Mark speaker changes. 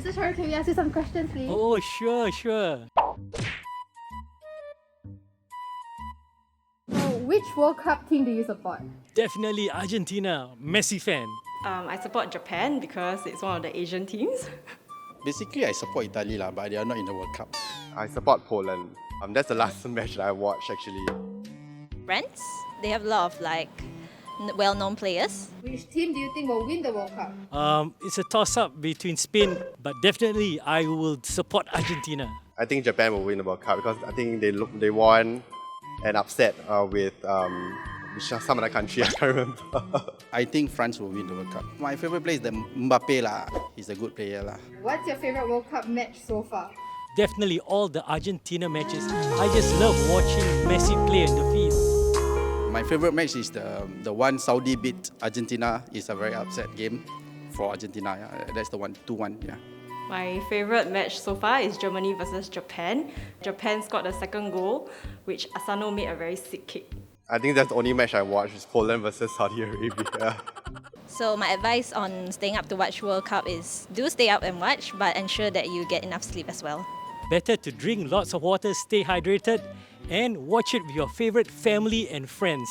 Speaker 1: Mr. Shahrukh, can we ask you some questions, please?
Speaker 2: Oh, sure.
Speaker 1: So, which World Cup team do you support?
Speaker 2: Definitely Argentina. Messi fan.
Speaker 3: I support Japan because it's one of the Asian teams.
Speaker 4: Basically, I support Italy, but they are not in the World Cup.
Speaker 5: I support Poland. That's the last match that I watched actually.
Speaker 6: France. They have a lot of well-known players.
Speaker 1: Which team do you think will win the World Cup?
Speaker 2: It's a toss-up between Spain, but definitely I will support Argentina.
Speaker 5: I think Japan will win the World Cup because I think they won an upset with some other country, I can't remember.
Speaker 4: I think France will win the World Cup. My favourite player is the Mbappe lah. He's a good player lah.
Speaker 1: What's your favourite World Cup match so far?
Speaker 2: Definitely all the Argentina matches. I just love watching Messi play in the field.
Speaker 4: My favourite match is the one Saudi beat Argentina. It's a very upset game for Argentina. Yeah. That's the one, 2-1. Yeah.
Speaker 3: My favourite match so far is Germany versus Japan. Japan scored the second goal, which Asano made a very sick kick.
Speaker 5: I think that's the only match I watched is Poland versus Saudi Arabia.
Speaker 6: So my advice on staying up to watch World Cup is do stay up and watch, but ensure that you get enough sleep as well.
Speaker 2: Better to drink lots of water, stay hydrated, and watch it with your favorite family and friends.